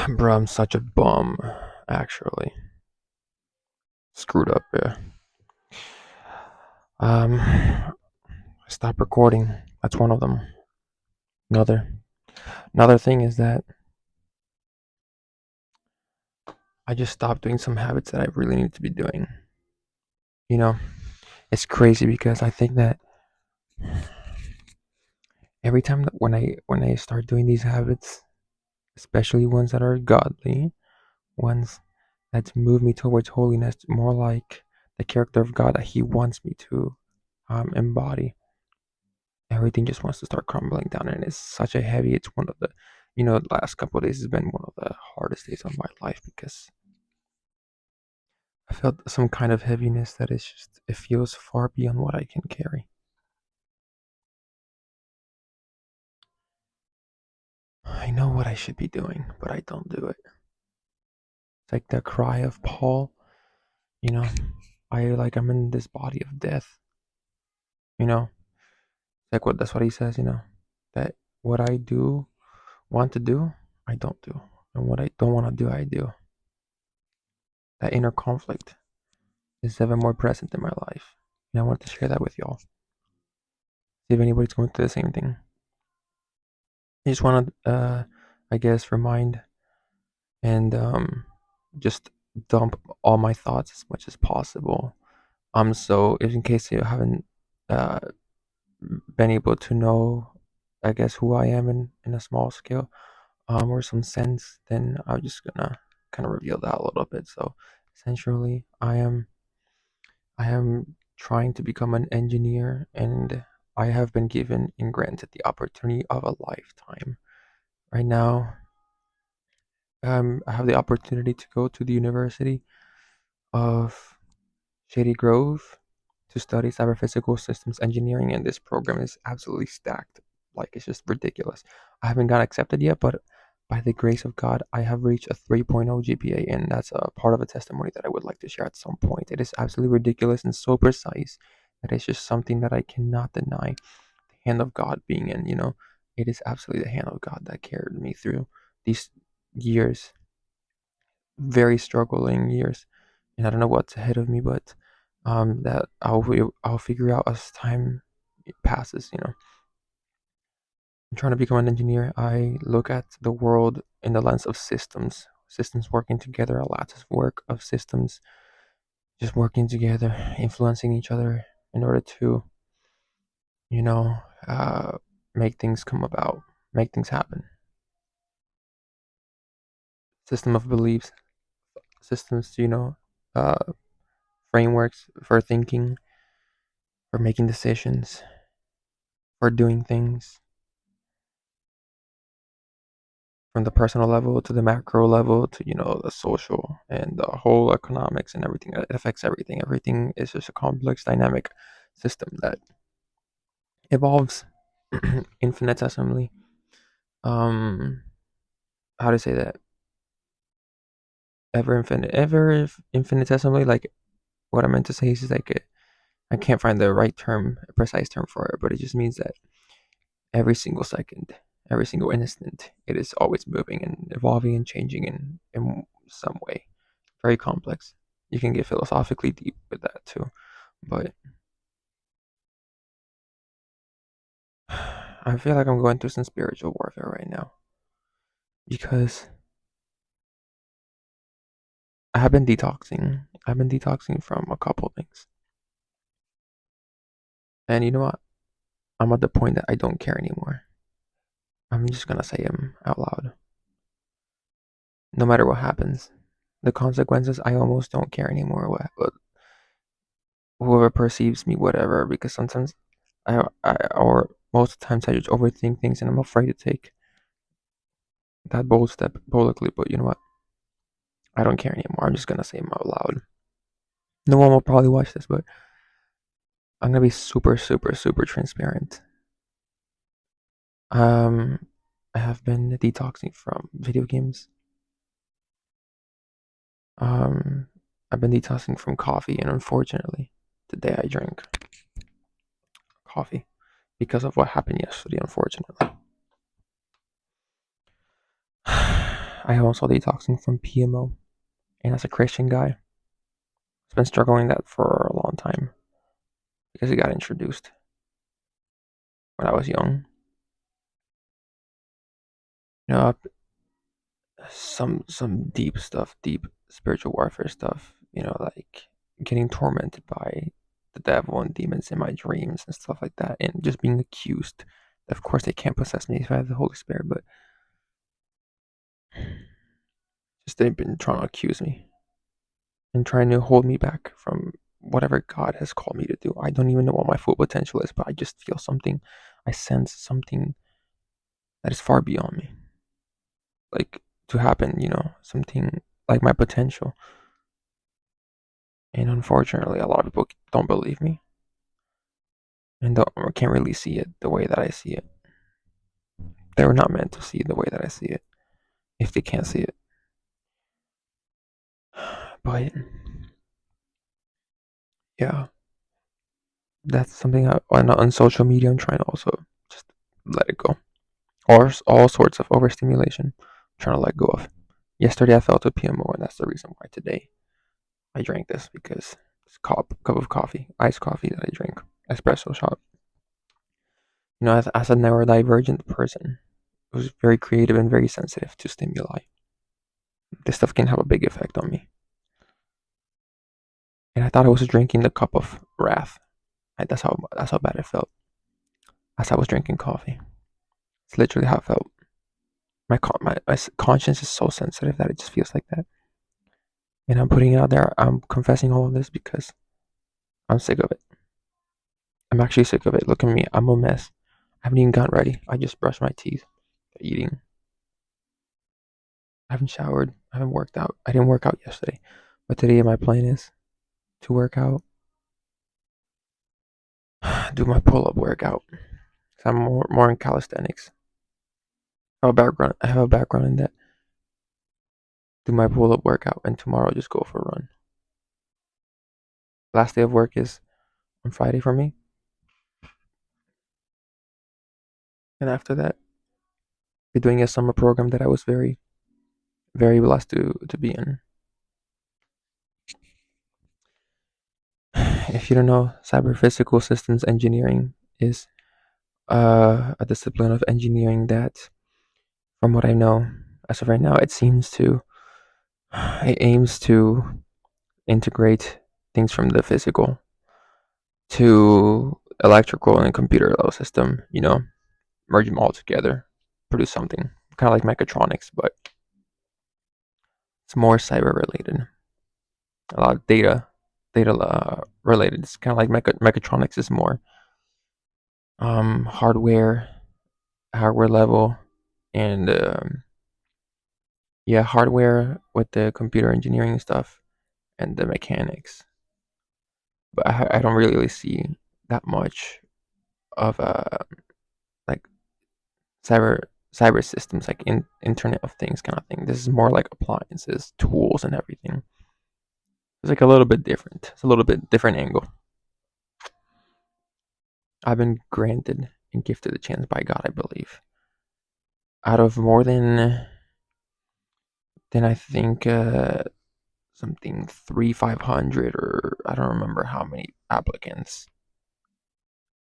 Bro, I'm such a bum, actually. Screwed up, yeah. Stop recording. That's one of them. Another another thing is that I just stopped doing some habits that I really need to be doing. You know, it's crazy because I think that every time that when I start doing these habits, especially ones that are godly, ones that move me towards holiness, more like the character of God that He wants me to embody, everything just wants to start crumbling down, and it's such a heavy. It's one of the, the last couple of days has been one of the hardest days of my life because I felt some kind of heaviness that is just, it feels far beyond what I can carry. I know what I should be doing, but I don't do it. It's like the cry of Paul, you know, I'm in this body of death, you know, like that's what he says, that what I do want to do, I don't do, and what I don't want to do, I do. That inner conflict is ever more present in my life. And I wanted to share that with y'all. See if anybody's going through the same thing. I just want to, I guess, remind and just dump all my thoughts as much as possible. So if in case you haven't uh, been able to know, I guess, who I am in a small scale, or some sense, then I'm just gonna kind of reveal that a little bit. So essentially, I am trying to become an engineer, and I have been given and granted the opportunity of a lifetime. Right now, I have the opportunity to go to the University of Shady Grove to study cyber-physical systems engineering, and this program is absolutely stacked. Like, it's just ridiculous. I haven't got accepted yet, but by the grace of God, I have reached a 3.0 GPA, and that's a part of a testimony that I would like to share at some point. It is absolutely ridiculous and so precise that it's just something that I cannot deny the hand of God being in, it is absolutely the hand of God that carried me through these years, very struggling years, and I don't know what's ahead of me, but that I'll figure out as time passes. I'm trying to become an engineer. I look at the world in the lens of systems working together, a lattice work of systems just working together, influencing each other in order to, you know, uh, make things come about, make things happen. System of beliefs, systems, uh, frameworks for thinking, for making decisions, for doing things from the personal level to the macro level to, the social and the whole economics and everything. It affects everything. Everything is just a complex, dynamic system that evolves infinitesimally. Um, how to say that? Infinitesimally. Like, what I meant to say is like I can't find the right term, a precise term for it, but it just means that every single second, every single instant, it is always moving and evolving and changing in some way. Very complex. You can get philosophically deep with that too. But I feel like I'm going through some spiritual warfare right now because I have been detoxing. I've been detoxing from a couple things. And you know what? I'm at the point that I don't care anymore. I'm just gonna say them out loud. No matter what happens, the consequences, I almost don't care anymore. What whoever perceives me, whatever. Because sometimes or most of the times, I just overthink things, and I'm afraid to take that bold step publicly. But you know what? I don't care anymore. I'm just gonna say them out loud. No one will probably watch this, but I'm gonna be super, super, super transparent. Um, I have been detoxing from video games. Um, I've been detoxing from coffee, and unfortunately, today I drank coffee because of what happened yesterday. Unfortunately, I I also detoxing from PMO, and as a Christian guy, I've been struggling that for a long time because it got introduced when I was young. You know, some deep stuff, deep spiritual warfare stuff. You know, like getting tormented by the devil and demons in my dreams and stuff like that, and just being accused. Of course, they can't possess me if I have the Holy Spirit, but just they've been trying to accuse me and trying to hold me back from whatever God has called me to do. I don't even know what my full potential is, but I just feel something. I sense something that is far beyond me, like to happen. You know, something like my potential. And unfortunately, a lot of people don't believe me and don't, or can't really see it the way that I see it. They were not meant to see it the way that I see it if they can't see it. But yeah, that's something on social media I'm trying to also just let it go. Or all sorts of overstimulation I'm trying to let go of. Yesterday I felt a PMO, and that's the reason why today I drank this, because it's a cup of coffee, iced coffee that I drink, espresso shot. You know, as a neurodivergent person who's very creative and very sensitive to stimuli, this stuff can have a big effect on me. And I thought I was drinking the cup of wrath. That's how bad it felt as I was drinking coffee. It's literally how it felt. My conscience is so sensitive that it just feels like that. And I'm putting it out there. I'm confessing all of this because I'm sick of it. I'm actually sick of it. Look at me. I'm a mess. I haven't even gotten ready. I just brushed my teeth. Eating. I haven't showered. I haven't worked out. I didn't work out yesterday. But today my plan is to work out. Do my pull-up workout. I'm more in calisthenics. I have a background in that. Do my pull-up workout, and tomorrow I'll just go for a run. Last day of work is on Friday for me, and after that, we're doing a summer program that I was very blessed to be in. If you don't know, cyber physical systems engineering is a discipline of engineering that, from what I know, as of right now, it aims to integrate things from the physical to electrical and computer level system. You know, merge them all together, produce something kind of like mechatronics, but it's more cyber related. A lot of data related. It's kind of like mechatronics is more hardware level, and yeah, hardware with the computer engineering stuff and the mechanics. But I don't really see that much of like cyber cyber systems, like Internet of Things kind of thing. This is more like appliances, tools, and everything. It's like a little bit different. It's a little bit different angle. I've been granted and gifted a chance by God, I believe. Out of more than I think something 3,500, or I don't remember how many applicants.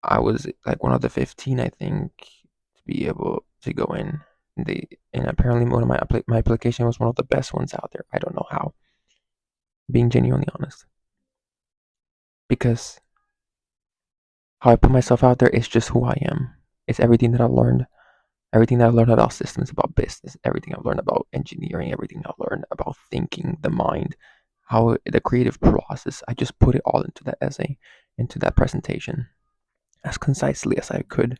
I was like one of the 15, I think, to be able to go in. And apparently one of my application was one of the best ones out there. I don't know how. Being genuinely honest, because how I put myself out there is just who I am. It's everything that I've learned. Everything that I've learned about systems, about business, everything I've learned about engineering, everything I've learned about thinking, the mind, how the creative process, I just put it all into that essay, into that presentation, as concisely as I could.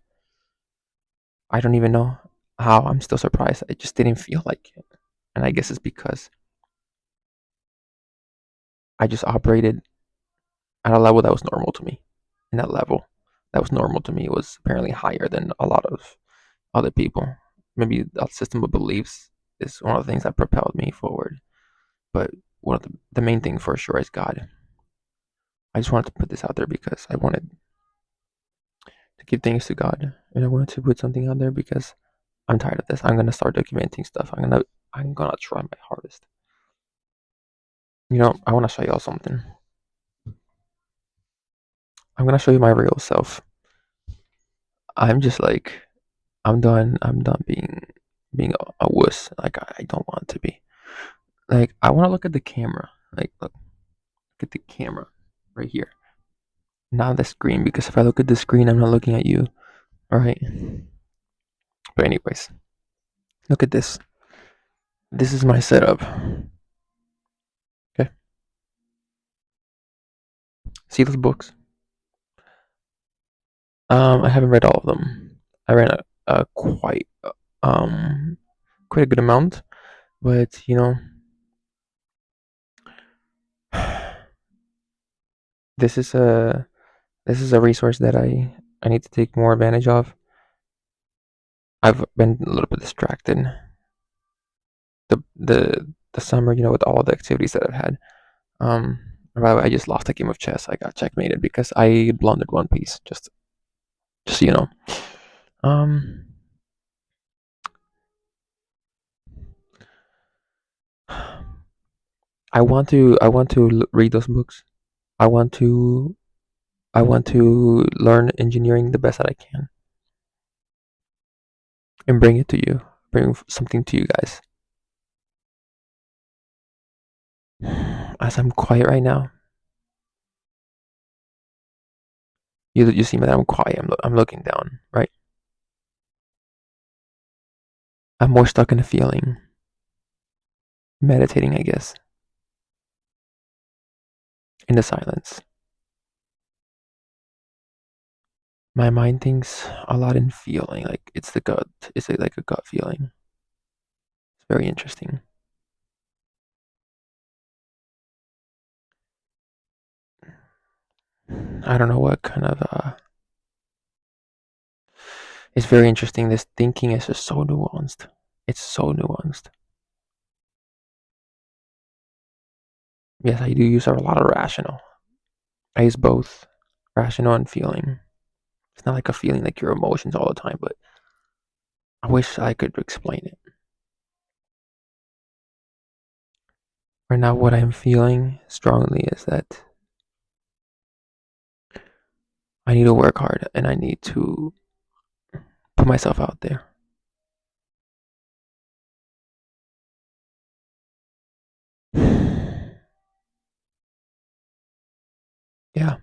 I don't even know how. I'm still surprised. I just didn't feel like it. And I guess it's because I just operated at a level that was normal to me. And that level that was normal to me was apparently higher than a lot of other people. Maybe that system of beliefs is one of the things that propelled me forward. But one of the main thing for sure is God. I just wanted to put this out there because I wanted to give thanks to God, and I wanted to put something out there because I'm tired of this. I'm gonna start documenting stuff. I'm gonna try my hardest. I want to show y'all something. I'm gonna show you my real self. I'm just like I'm done. I'm done being a wuss. Like I don't want to be. Like I want to look at the camera. Like look at the camera right here, not the screen. Because if I look at the screen, I'm not looking at you. All right. But anyways, look at this. This is my setup. Okay. See those books? I haven't read all of them. I read a um quite a good amount, but this is a resource that I need to take more advantage of. I've been a little bit distracted. The summer, with all the activities that I've had. Um, by the way, I just lost a game of chess. I got checkmated because I blundered one piece. Just so you know. Um, I want to read those books. I want to I want to learn engineering the best that I can and bring it to you. Bring something to you guys. As I'm quiet right now, you see me that I'm quiet. I'm looking down, right? I'm more stuck in a feeling, meditating, I guess, in the silence. My mind thinks a lot in feeling, like it's the gut. It's like a gut feeling. It's very interesting. I don't know what kind of. It's very interesting. This thinking is just so nuanced. It's so nuanced. Yes, I do use a lot of rational. I use both rational and feeling. It's not like a feeling like your emotions all the time, but I wish I could explain it. Right now, what I'm feeling strongly is that I need to work hard and I need to put myself out there. Yeah,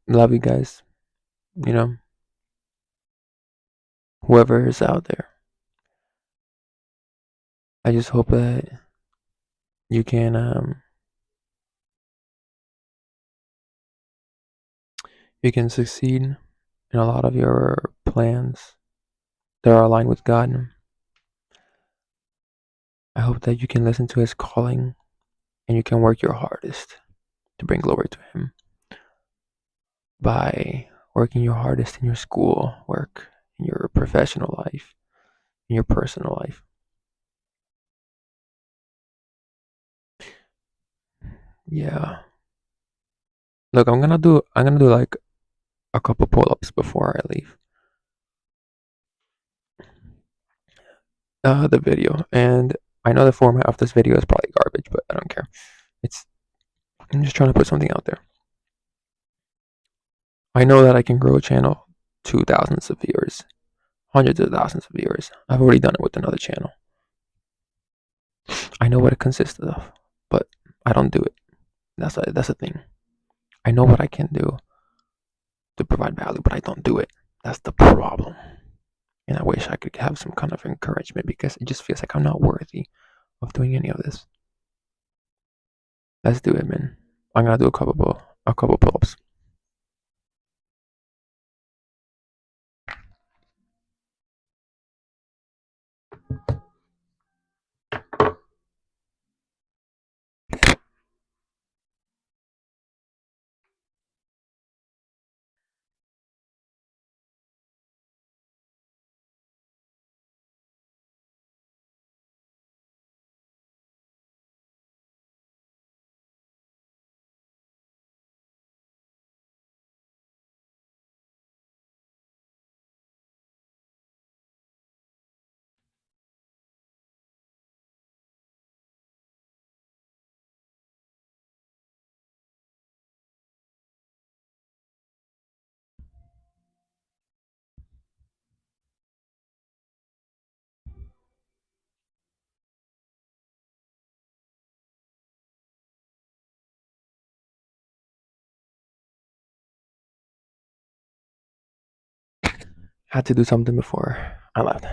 love you guys. You know, whoever is out there. I just hope that you can succeed in a lot of your plans that are aligned with God. I hope that you can listen to His calling and you can work your hardest to bring glory to Him by working your hardest in your school work, in your professional life, in your personal life. Yeah. Look, I'm gonna do like a couple pull-ups before I leave the video, and I know the format of this video is probably garbage, but I don't care. It's I'm just trying to put something out there. I know that I can grow a channel to thousands of viewers, hundreds of thousands of viewers. I've already done it with another channel. I know what it consists of, but I don't do it. That's a thing. I know what I can do to provide value, but I don't do it. That's the problem. And I wish I could have some kind of encouragement because it just feels like I'm not worthy of doing any of this. Let's do it, man. I'm gonna do a couple pull-ups. Had to do something before I left.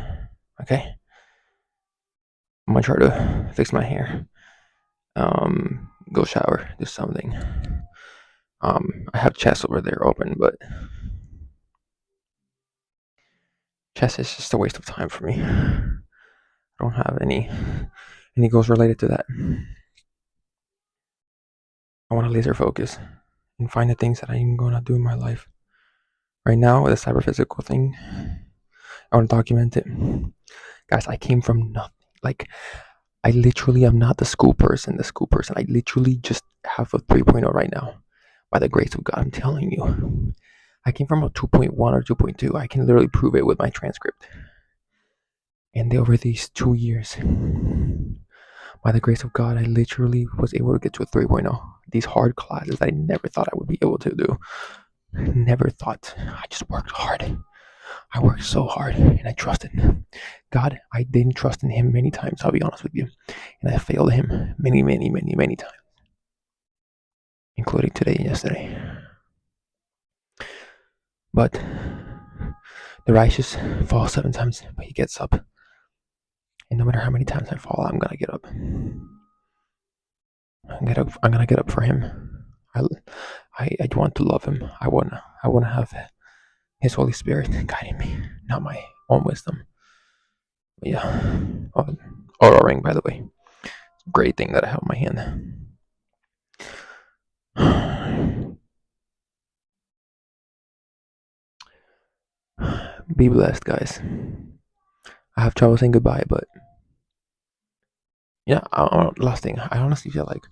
Okay, I'm gonna try to fix my hair. Go shower, do something. I have chest over there open, but chess is just a waste of time for me. I don't have any goals related to that. I want to laser focus and find the things that I'm gonna do in my life. Right now, with the cyber physical thing, I want to document it. Guys, I came from nothing. Like, I literally am not the school person. I literally just have a 3.0 right now. By the grace of God, I'm telling you. I came from a 2.1 or 2.2. I can literally prove it with my transcript. And over these 2 years, by the grace of God, I literally was able to get to a 3.0. These hard classes I never thought I would be able to do. Never thought. I just worked hard. I worked so hard and I trusted God. I didn't trust in Him many times, I'll be honest with you. And I failed Him many, many, many, many times, including today and yesterday. But the righteous falls 7 times, but he gets up. And no matter how many times I fall, I'm gonna get up. I'm gonna get up for Him. I want to love Him. I wanna have His Holy Spirit guiding me, not my own wisdom. But yeah. Aura ring, by the way. Great thing that I have in my hand. Be blessed, guys. I have trouble saying goodbye, but yeah. Last thing, I honestly feel like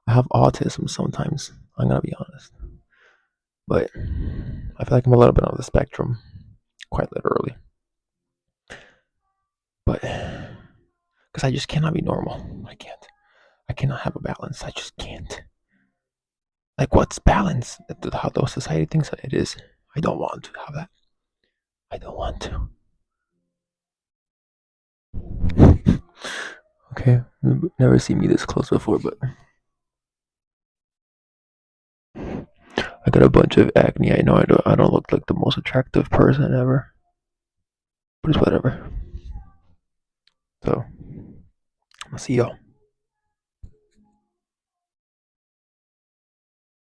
I have autism sometimes. I'm gonna be honest, but I feel like I'm a little bit on the spectrum, quite literally. But because I just cannot be normal. I can't. I cannot have a balance. I just can't. Like, what's balance? How the society thinks it is. I don't want to have that. I don't want to. Okay, never seen me this close before, but I got a bunch of acne. I know I don't look like the most attractive person ever, but it's whatever. So, I'll see y'all.